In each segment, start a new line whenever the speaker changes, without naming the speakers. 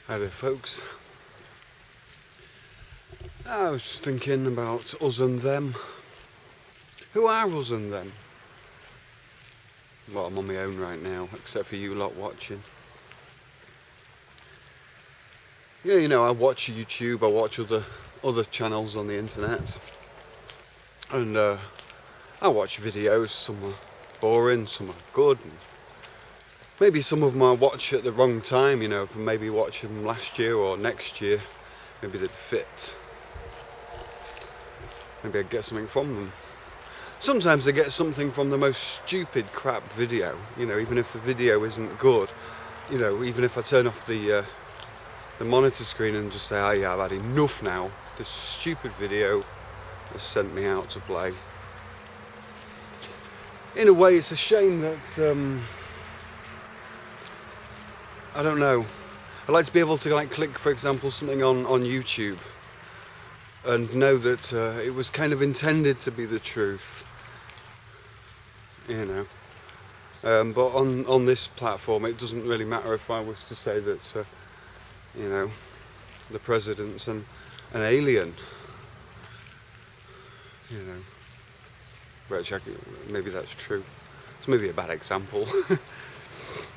Hi there folks. I was just thinking about us and them. Who are us and them? Well, I'm on my own right now, except for you lot watching. Yeah, you know, I watch YouTube, I watch other channels on the internet. And I watch videos, some are boring, some are good. And maybe some of them I watch at the wrong time, you know, maybe watch them last year or next year. Maybe they'd fit. Maybe I'd get something from them. Sometimes I get something from the most stupid crap video, you know, even if the video isn't good, you know, even if I turn off the monitor screen and just say, oh yeah, I've had enough now, this stupid video has sent me out to play. In a way, it's a shame that, I don't know, I'd like to be able to like click, for example, something on YouTube and know that it was kind of intended to be the truth, you know. But on this platform, it doesn't really matter if I was to say that, you know, the president's an alien, you know, which maybe that's true. It's maybe a bad example.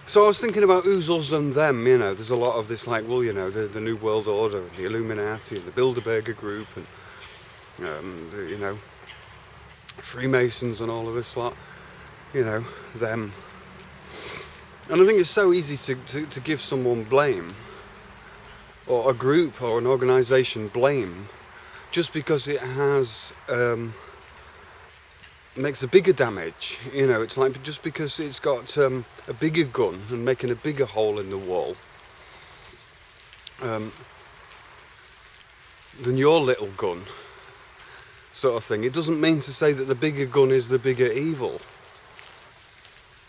So I was thinking about who's us and them, you know, there's a lot of this like, well, you know, the New World Order, the Illuminati, and the Bilderberger Group, and, you know, Freemasons and all of this lot, you know, them. And I think it's so easy to give someone blame, or a group or an organisation blame, just because it has makes a bigger damage. You know, it's like just because it's got a bigger gun and making a bigger hole in the wall than your little gun, sort of thing. It doesn't mean to say that the bigger gun is the bigger evil.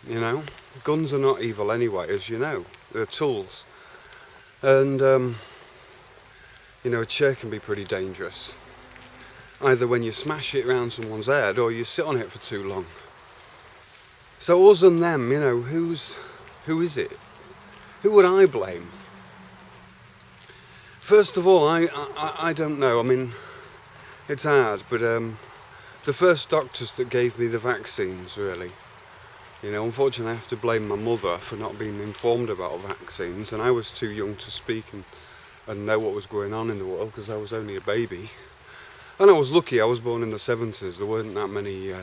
You know, guns are not evil anyway, as you know. They're tools. And you know, a chair can be pretty dangerous. Either when you smash it around someone's head or you sit on it for too long. So us and them, you know, who is it? Who would I blame? First of all, I don't know. I mean, it's hard, but the first doctors that gave me the vaccines, really, you know, unfortunately I have to blame my mother for not being informed about vaccines, and I was too young to speak and know what was going on in the world because I was only a baby. And I was lucky, I was born in the 70s, there weren't that many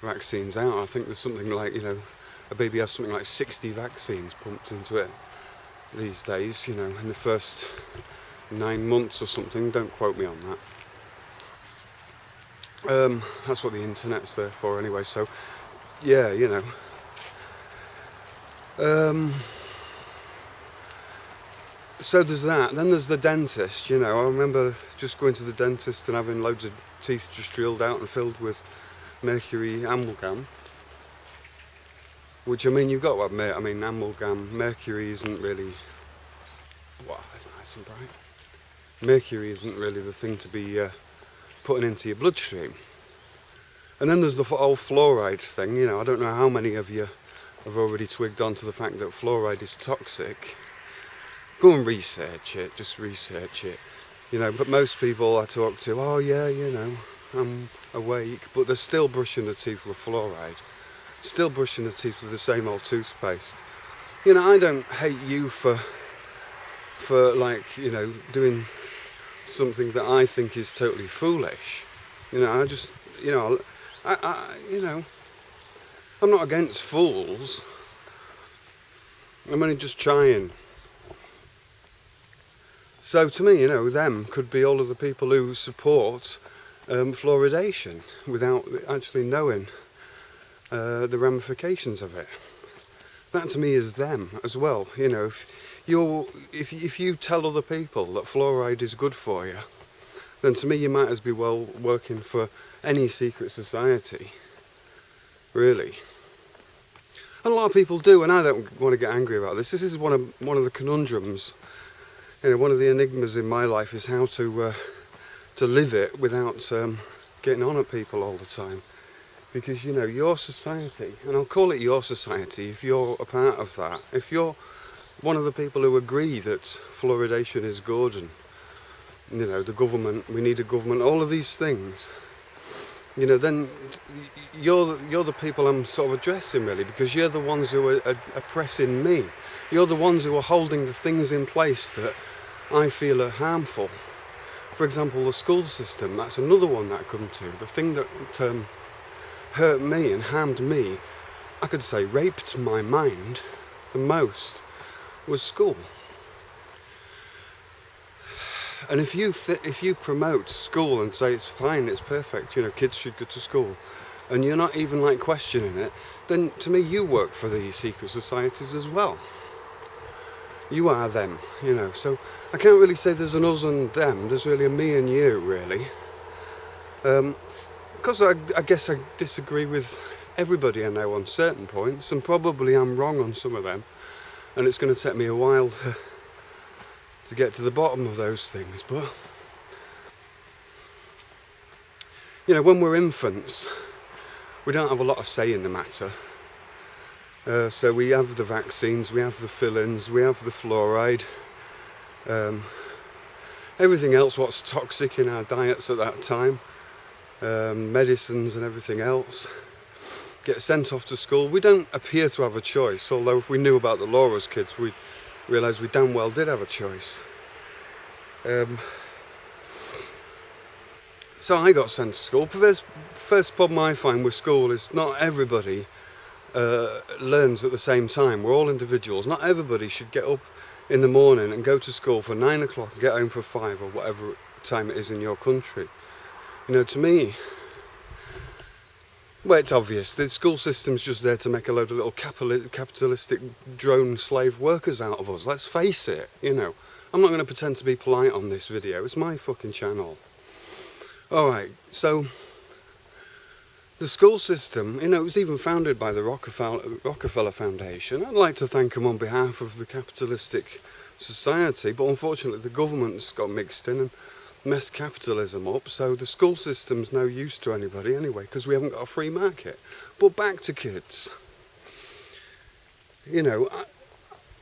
vaccines out. I think there's something like, you know, a baby has something like 60 vaccines pumped into it these days, you know, in the first 9 months or something. Don't quote me on that. That's what the internet's there for anyway, so yeah, you know. So there's that. Then there's the dentist, you know. I remember just going to the dentist and having loads of teeth just drilled out and filled with mercury amalgam. Which, I mean, you've got to admit, I mean, amalgam, mercury isn't really... Wow, that's nice and bright. Mercury isn't really the thing to be putting into your bloodstream. And then there's the whole fluoride thing, you know. I don't know how many of you have already twigged onto the fact that fluoride is toxic. Go and research it, just research it. You know, but most people I talk to, oh yeah, you know, I'm awake, but they're still brushing their teeth with fluoride. Still brushing their teeth with the same old toothpaste. You know, I don't hate you for like, you know, doing something that I think is totally foolish. You know, I just, you know, you know, I'm not against fools. I'm only just trying. So to me, you know, them could be all of the people who support fluoridation without actually knowing the ramifications of it. That to me is them as well. You know, if you tell other people that fluoride is good for you, then to me you might as well working for any secret society, really. And a lot of people do, and I don't want to get angry about this. This is one of the conundrums. You know, one of the enigmas in my life is how to live it without getting on at people all the time. Because, you know, your society, and I'll call it your society if you're a part of that, if you're one of the people who agree that fluoridation is good, and you know, the government, we need a government, all of these things, you know, then you're the people I'm sort of addressing, really, because you're the ones who are oppressing me. You're the ones who are holding the things in place that I feel are harmful. For example, the school system, that's another one that I come to. The thing that hurt me and harmed me, I could say raped my mind the most, was school. And if you promote school and say it's fine, it's perfect, you know, kids should go to school, and you're not even like questioning it, then to me you work for the secret societies as well. You are them, you know. So I can't really say there's an us and them. There's really a me and you, really. Because I guess I disagree with everybody I know on certain points, and probably I'm wrong on some of them, and it's going to take me a while to get to the bottom of those things. But you know, when we're infants, we don't have a lot of say in the matter. So we have the vaccines, we have the fill-ins, we have the fluoride, everything else what's toxic in our diets at that time, medicines and everything else, get sent off to school. We don't appear to have a choice, although if we knew about the law as kids, we'd realise we damn well did have a choice. So I got sent to school. The first problem I find with school is not everybody learns at the same time. We're all individuals. Not everybody should get up in the morning and go to school for 9 o'clock and get home for 5 or whatever time it is in your country. You know, to me, well, it's obvious. The school system's just there to make a load of little capitalistic drone slave workers out of us. Let's face it, you know. I'm not going to pretend to be polite on this video. It's my fucking channel. Alright, so the school system, you know, it was even founded by the Rockefeller Foundation. I'd like to thank them on behalf of the capitalistic society, but unfortunately the government's got mixed in and messed capitalism up, so the school system's no use to anybody anyway, because we haven't got a free market. But back to kids. You know,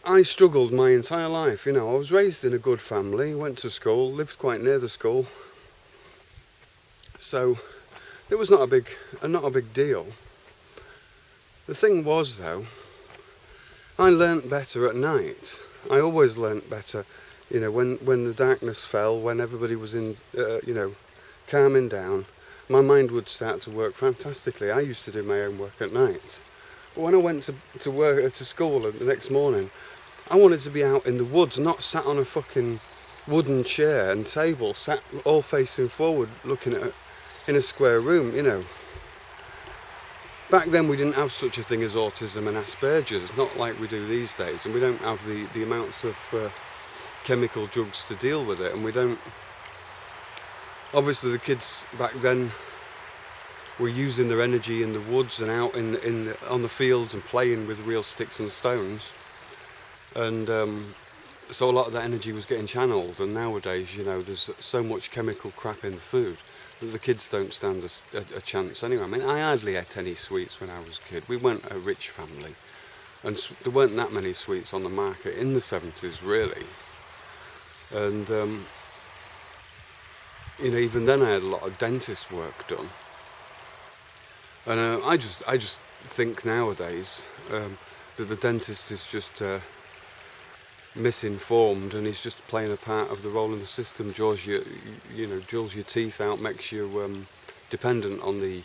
I struggled my entire life. You know, I was raised in a good family, went to school, lived quite near the school, so it was not a big deal. The thing was, though, I learnt better at night. I always learnt better, you know, when the darkness fell, when everybody was in, you know, calming down. My mind would start to work fantastically. I used to do my own work at night. But when I went to school the next morning, I wanted to be out in the woods, not sat on a fucking wooden chair and table, sat all facing forward, looking at in a square room, you know. Back then we didn't have such a thing as autism and Asperger's, not like we do these days, and we don't have the amounts of chemical drugs to deal with it, and we don't. Obviously the kids back then were using their energy in the woods and out on the fields and playing with real sticks and stones, and so a lot of that energy was getting channeled. And nowadays, you know, there's so much chemical crap in the food that the kids don't stand a chance anyway. I mean, I hardly ate any sweets when I was a kid. We weren't a rich family, and there weren't that many sweets on the market in the 70s, really. And you know, even then I had a lot of dentist work done. And I just think nowadays that the dentist is just misinformed, and he's just playing a part of the role in the system. Drills your teeth out, makes you dependent on the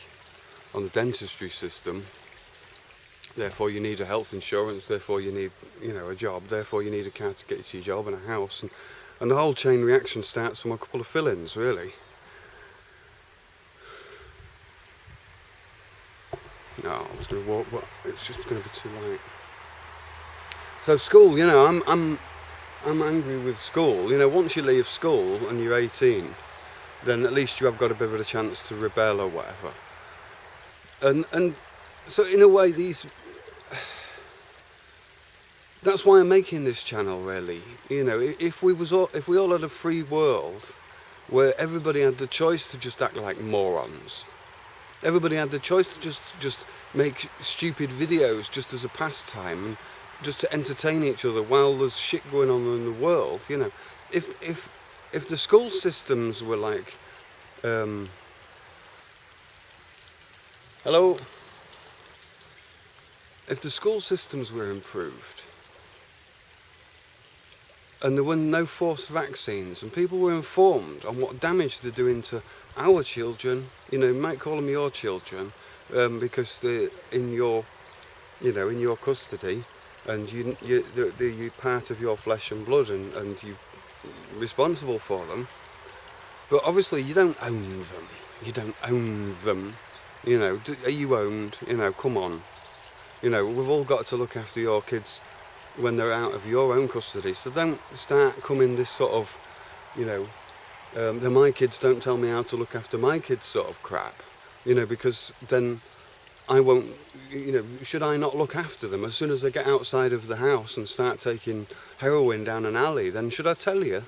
dentistry system. Therefore, you need a health insurance. Therefore, you need, you know, a job. Therefore, you need a car to get you to your job and a house, and the whole chain reaction starts from a couple of fill-ins, really. No, I was going to walk, but it's just going to be too late. So school, you know, I'm angry with school. You know, once you leave school and you're 18, then at least you have got a bit of a chance to rebel or whatever. And so in a way, that's why I'm making this channel, really. You know, if we all had a free world where everybody had the choice to just act like morons, everybody had the choice to just make stupid videos just as a pastime, just to entertain each other while there's shit going on in the world. You know, if the school systems were like, hello, if the school systems were improved, and there were no forced vaccines, and people were informed on what damage they're doing to our children, you know, you might call them your children, because they're in your, you know, in your custody, and you're part of your flesh and blood, and you're responsible for them. But obviously you don't own them. You don't own them. You know, are you owned? You know, come on. You know, we've all got to look after your kids when they're out of your own custody. So don't start coming this sort of, you know, my kids don't tell me how to look after my kids sort of crap. You know, because then I won't, you know, should I not look after them? As soon as they get outside of the house and start taking heroin down an alley, then should I tell you?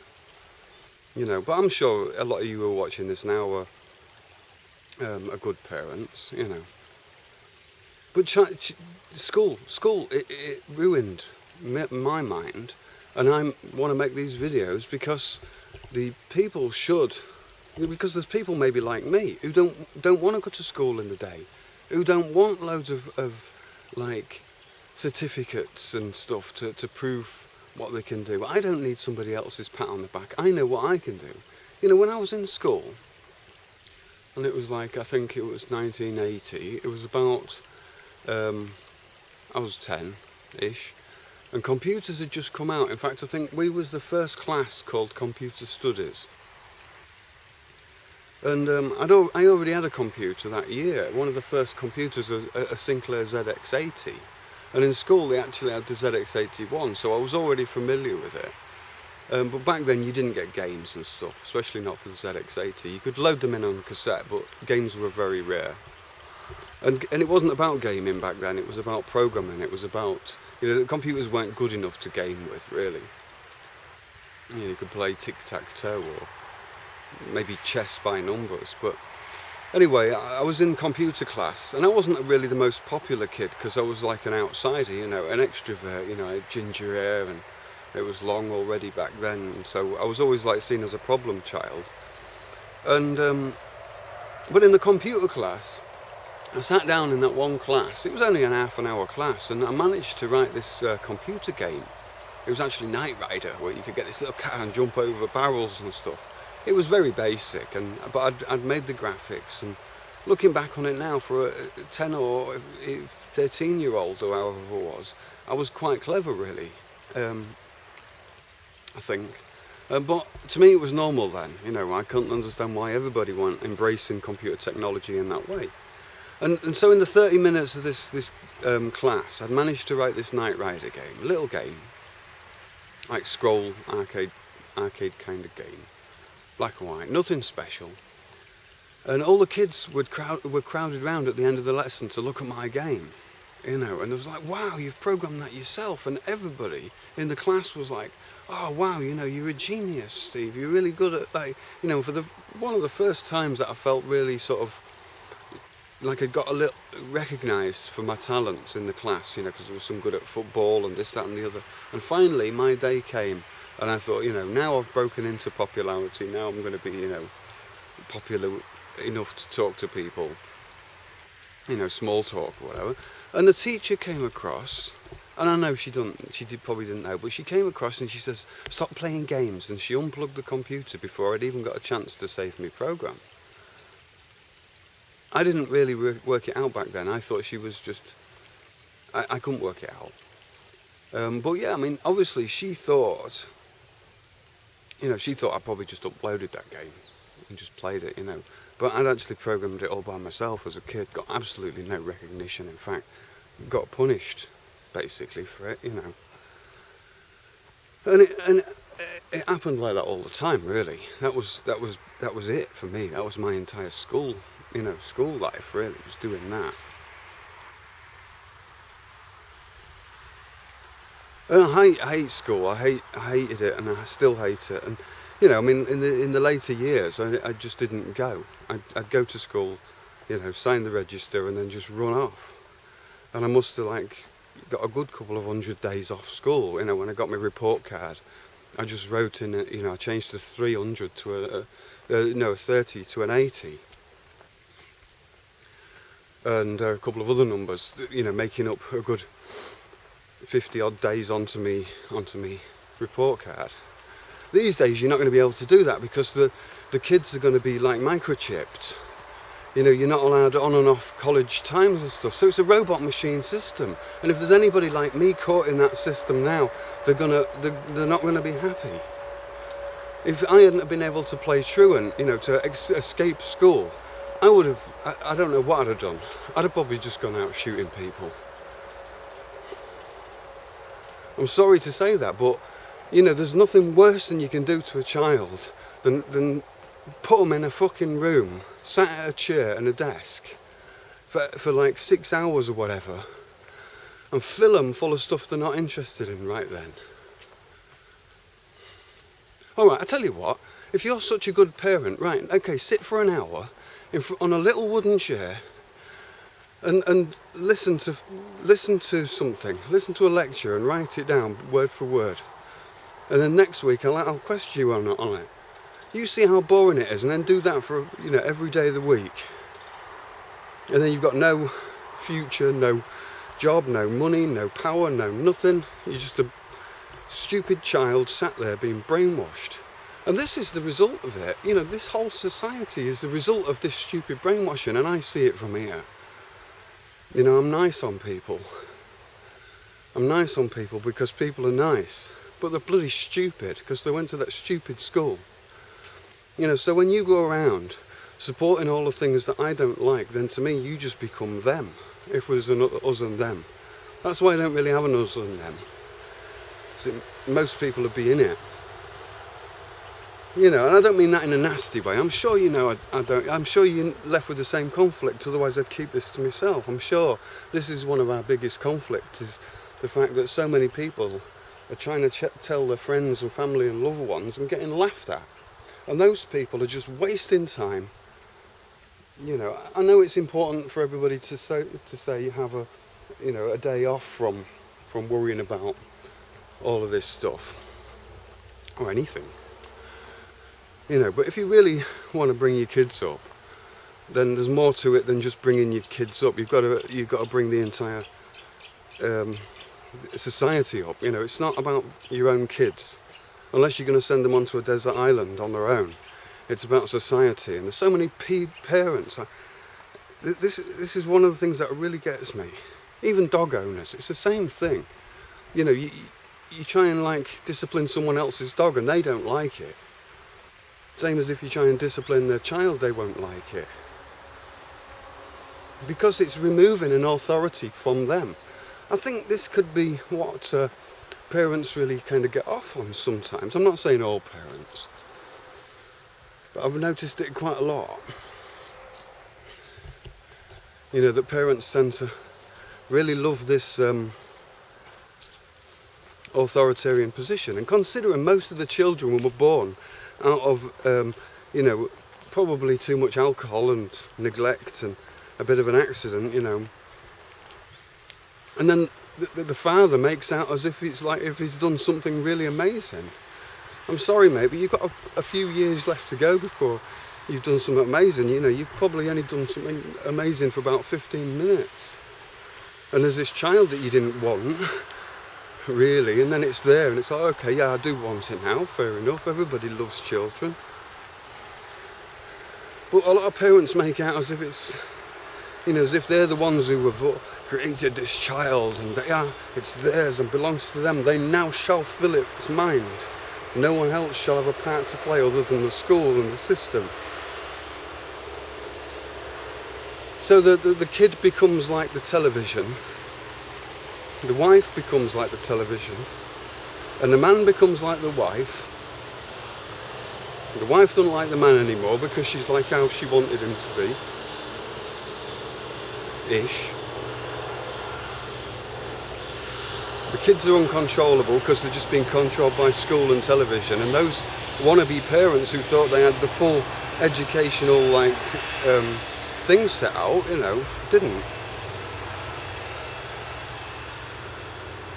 You know, but I'm sure a lot of you who are watching this now are good parents, you know. But school, it ruined my mind, and I want to make these videos because the people should, because there's people maybe like me who don't want to go to school in the day, who don't want loads of like certificates and stuff to prove what they can do. I don't need somebody else's pat on the back. I know what I can do. You know, when I was in school, and it was like, I think it was 1980, it was about, I was 10-ish, and computers had just come out. In fact, I think we was the first class called Computer Studies. And I already had a computer that year. One of the first computers, a Sinclair ZX80. And in school they actually had the ZX81, so I was already familiar with it. But back then you didn't get games and stuff, especially not for the ZX80. You could load them in on cassette, but games were very rare. And it wasn't about gaming back then, it was about programming. It was about, you know, the computers weren't good enough to game with, really. You know, you could play tic-tac-toe or maybe chess by numbers, but anyway, I was in computer class, and I wasn't really the most popular kid because I was like an outsider, you know, an extrovert. You know, I had ginger hair and it was long already back then, and so I was always like seen as a problem child. And but in the computer class, I sat down in that one class. It was only an half an hour class, and I managed to write this computer game. It was actually Knight Rider, where you could get this little car and jump over barrels and stuff. It was very basic, but I'd made the graphics, and looking back on it now, for a 10 or 13-year-old or however it was, I was quite clever, really, I think. But to me it was normal then, you know. I couldn't understand why everybody weren't embracing computer technology in that way. And so in the 30 minutes of this class, I'd managed to write this Knight Rider game, a little game, like scroll arcade kind of game. Black and white, nothing special. And all the kids were crowded around at the end of the lesson to look at my game, you know, and it was like, wow, you've programmed that yourself. And everybody in the class was like, oh wow, you know, you're a genius, Steve, you're really good at, like, you know, for one of the first times that I felt really sort of like I got a little recognised for my talents in the class, you know, because there was some good at football and this, that and the other. And finally my day came, and I thought, you know, now I've broken into popularity, now I'm going to be, you know, popular enough to talk to people, you know, small talk or whatever. And the teacher came across, and I know probably didn't know, but she came across and she says, stop playing games, and she unplugged the computer before I'd even got a chance to save me program. I didn't really work it out back then. I thought she was just, I couldn't work it out. But yeah, I mean, obviously she thought, you know, she thought I probably just uploaded that game and just played it, you know. But I'd actually programmed it all by myself as a kid, got absolutely no recognition. In fact, got punished, basically, for it, you know. And it happened like that all the time, really. That was it for me. That was my entire school, you know, school life, really, was doing that. I hate school. I hated it, and I still hate it. And you know, I mean, in the later years, I just didn't go. I'd go to school, you know, sign the register, and then just run off. And I must have like got a good couple of 100 days off school. You know, when I got my report card, I just wrote in, you know, I changed the 300 to a 30 to an 80. And a couple of other numbers, you know, making up a good 50 odd days onto me report card. These days you're not going to be able to do that because the kids are going to be like microchipped. You know, you're not allowed on and off college times and stuff. So it's a robot machine system. And if there's anybody like me caught in that system now, they're not going to be happy. If I hadn't been able to play truant, you know, to escape school, I would have, I don't know what I'd have done. I'd have probably just gone out shooting people. I'm sorry to say that, but, you know, there's nothing worse than you can do to a child than put them in a fucking room, sat at a chair and a desk for like 6 hours or whatever, and fill them full of stuff they're not interested in right then. Alright, I tell you what, if you're such a good parent, right, okay, sit for an hour on a little wooden chair and listen to something, listen to a lecture and write it down word for word. And then next week I'll question you on it. You see how boring it is, and then do that for, you know, every day of the week. And then you've got no future, no job, no money, no power, no nothing. You're just a stupid child sat there being brainwashed. And this is the result of it. You know, this whole society is the result of this stupid brainwashing, and I see it from here. You know, I'm nice on people. I'm nice on people because people are nice. But they're bloody stupid because they went to that stupid school. You know, so when you go around supporting all the things that I don't like, then to me you just become them. If there's an us and them. That's why I don't really have an us and them. So most people would be in it. You know, and I don't mean that in a nasty way. I'm sure you know I don't. I'm sure you're left with the same conflict, otherwise I'd keep this to myself. I'm sure this is one of our biggest conflicts, is the fact that so many people are trying to tell their friends and family and loved ones and getting laughed at. And those people are just wasting time. You know, I know it's important for everybody to say you have a day off from worrying about all of this stuff or anything. You know, but if you really want to bring your kids up, then there's more to it than just bringing your kids up. You've got to bring the entire society up. You know, it's not about your own kids. Unless you're going to send them onto a desert island on their own. It's about society, and there's so many parents. This is one of the things that really gets me. Even dog owners, it's the same thing. You know, you try and like discipline someone else's dog and they don't like it. Same as if you try and discipline their child, they won't like it. Because it's removing an authority from them. I think this could be what parents really kind of get off on sometimes. I'm not saying all parents, but I've noticed it quite a lot. You know, that parents tend to really love this authoritarian position. And considering most of the children were born out of, you know, probably too much alcohol and neglect and a bit of an accident, you know. And then the father makes out as if it's like if he's done something really amazing. I'm sorry, mate, but you've got a few years left to go before you've done something amazing. You know, you've probably only done something amazing for about 15 minutes. And there's this child that you didn't want, really, and then it's there, and it's like, okay, yeah, I do want it now, fair enough, everybody loves children. But a lot of parents make out as if it's, you know, as if they're the ones who have created this child, and it's theirs and belongs to them. They now shall fill its mind. No one else shall have a part to play other than the school and the system. So the kid becomes like the television, the wife becomes like the television, and the man becomes like the wife. The wife doesn't like the man anymore because she's like how she wanted him to be. Ish. The kids are uncontrollable because they're just being controlled by school and television, and those wannabe parents who thought they had the full educational thing set out, you know, didn't.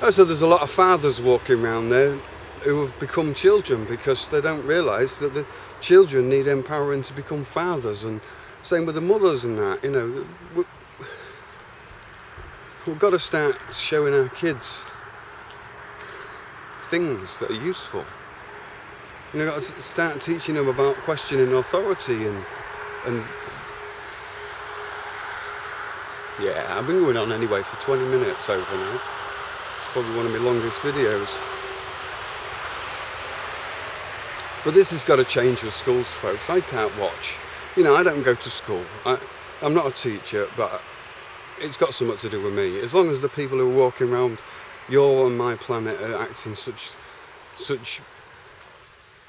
So there's a lot of fathers walking around there who have become children because they don't realise that the children need empowering to become fathers, and same with the mothers and that. You know, we've got to start showing our kids things that are useful. You know, got to start teaching them about questioning authority and yeah, I've been going on anyway for 20 minutes over now. It's probably one of my longest videos. But this has got to change with schools, folks. I can't watch. You know, I don't go to school. I'm not a teacher, but it's got something to do with me. As long as the people who are walking around your and my planet are acting such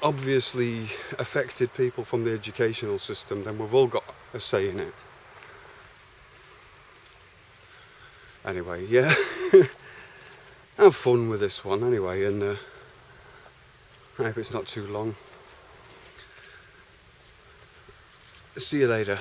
obviously affected people from the educational system, then we've all got a say in it. Anyway, yeah. Have fun with this one anyway, and I hope it's not too long. See you later.